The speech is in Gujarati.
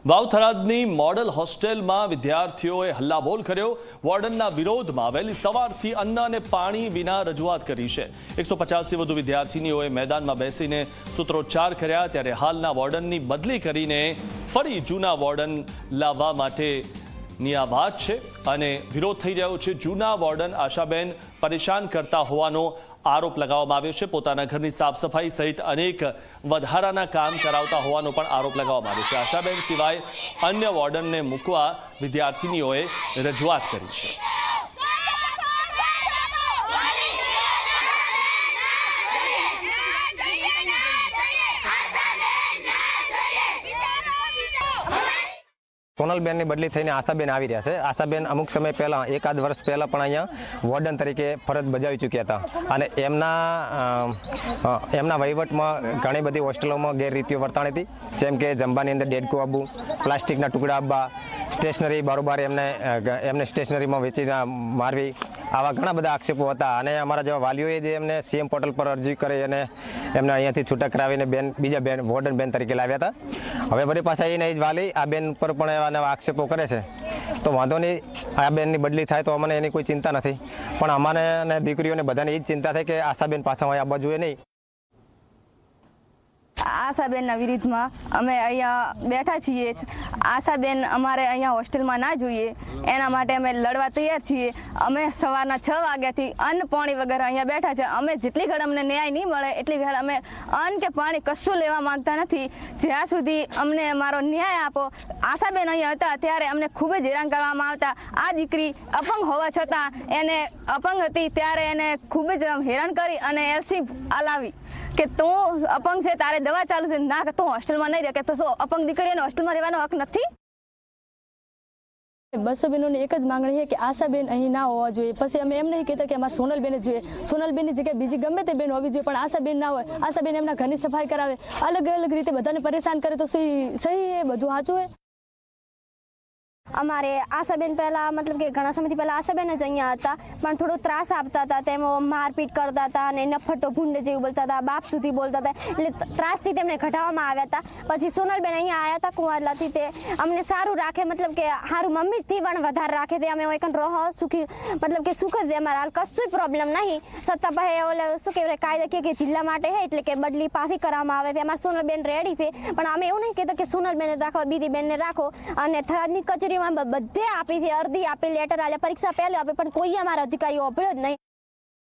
વાવ-થરાદની મોડલ હોસ્ટેલમાં વિદ્યાર્થીઓએ હલ્લાબોલ કર્યો। વોર્ડનના વિરોધમાં વહેલી સવારથી અન્ન અને પાણી વિના રજૂઆત કરી છે। 150થી વધુ વિદ્યાર્થીનીઓએ મેદાનમાં બેસીને સૂત્રોચ્ચાર કર્યા। ત્યારે હાલના વોર્ડનની બદલી કરીને ફરી જૂના વોર્ડન લાવવા માટેની આ વાત છે અને વિરોધ થઈ રહ્યો છે। જૂના વોર્ડન આશાબેન પરેશાન કરતા હોવાનો આરોપ લગાવવામાં આવ્યો છે। પોતાના ઘરની સાફ સફાઈ સહિત અનેક વધારાના કામ કરાવતા હોવાનો પણ આરોપ લગાવવામાં આવ્યો છે। આશાબેન સિવાય અન્ય વોર્ડનને મૂકવા વિદ્યાર્થીનીઓએ રજૂઆત કરી છે। સોનલબેન ની બદલી થઈને આશાબેન આવી રહ્યા છે। આશાબેન અમુક સમય પહેલા એકાદ વર્ષ પહેલા પણ અહીંયા વોર્ડન તરીકે ફરજ બજાવી ચૂક્યા હતા અને એમના વહીવટમાં ઘણી બધી હોસ્ટેલોમાં ગેરરીતિઓ વર્તાણી હતી, જેમ કે જમવાની અંદર ડેડકો આપવું, પ્લાસ્ટિકના ટુકડા આપવા, સ્ટેશનરી બારોબાર એમને સ્ટેશનરીમાં વેચીને મારવી, આવા ઘણા બધા આક્ષેપો હતા અને અમારા જેવા વાલીઓએ જે એમને સીએમ પોર્ટલ પર અરજી કરી અને એમને અહીંયાથી છૂટા કરાવીને બીજા વોર્ડન બેન તરીકે લાવ્યા હતા। હવે વળી પાછા એ નહીં વાલી આ બેન પર પણ આક્ષેપો કરે છે, તો વાંધો નહીં, આ બેનની બદલી થાય તો અમને એની કોઈ ચિંતા નથી, પણ અમારે અને દીકરીઓને બધાને એ જ ચિંતા થાય કે આશાબેન પાછા હોય આવવા જોઈએ નહીં। આશાબેનના વિરુદ્ધમાં અમે અહીંયા બેઠા છીએ। આશાબેન અમારે અહીંયા હોસ્ટેલમાં ના જોઈએ એના માટે અમે લડવા તૈયાર છીએ। અમે સવારના 6 વાગ્યાથી અન્ન પાણી વગર અહીંયા બેઠા છે। અમે જેટલી ઘડી અમને ન્યાય નહીં મળે એટલી ઘડી અમે અન્ન કે પાણી કશું લેવા માંગતા નથી, જ્યાં સુધી અમને અમારો ન્યાય આપો। આશાબેન અહીંયા હતા ત્યારે અમને ખૂબ જ હેરાન કરવામાં આવતા। આ દીકરી અપંગ હોવા છતાં એને અપંગ હતી ત્યારે એને ખૂબ જ હેરાન કરી અને એલસી લાવી કે તું અપંગ છે, તારે દવા ચાલુ છે, ના કે તું હોસ્ટેલમાં નહીં રહે, કે તો શું અપંગ દીકરીઓને હોસ્ટેલમાં રહેવાનો હક નથી? બસો બેનોની એક જ માંગણી છે કે આશાબેન અહીં ના હોવા જોઈએ। પછી અમે એમ નહીં કહેતા કે અમારે સોનલબેન જ જોઈએ, સોનલબેનની જગ્યાએ બીજી ગમે તે બેન હોવી જોઈએ, પણ આશાબેન ના હોય। આશાબેન એમના ઘરની સફાઈ કરાવે, અલગ અલગ રીતે બધાને પરેશાન કરે, તો સહી એ બધું સાચું હોય? અમારે આશાબેન પહેલાં મતલબ કે ઘણા સમયથી પહેલાં આશાબેન જ અહીંયા હતા, પણ થોડો ત્રાસ આપતા હતા, તેમાં મારપીટ કરતા હતા અને નફ્ફટો ભૂંડ જેવું બોલતા હતા, બાપ સુધી બોલતા હતા, એટલે ત્રાસથી તેમને ઘટાડવામાં આવ્યા હતા। પછી સોનલબેન અહીંયા આવ્યા હતા કુંવારલાથી, તે અમને સારું રાખે, મતલબ કે સારું મમ્મીથી પણ વધારે રાખે, તે અમે એકન રહો સુખી, મતલબ કે સુખ જ દે, અમારા હાલ કશું પ્રોબ્લેમ નહીં। છતાં પછી ઓલે શું કહેવાય કાયદાકીય કે જિલ્લા માટે છે એટલે કે બદલી પાછી કરવામાં આવે છે। અમારે સોનલબેન રેડી છે, પણ અમે એવું નહીં કહેતા કે સોનલબેનને રાખો, બીજી બેનને રાખો, અને થરાદની કચેરી બધે આપી છે, અરજી આપી, લેટર આલ્યા, પરીક્ષા પહેલા આપી, પણ કોઈ અમારા અધિકારીઓ અભળ્યો જ નહીં।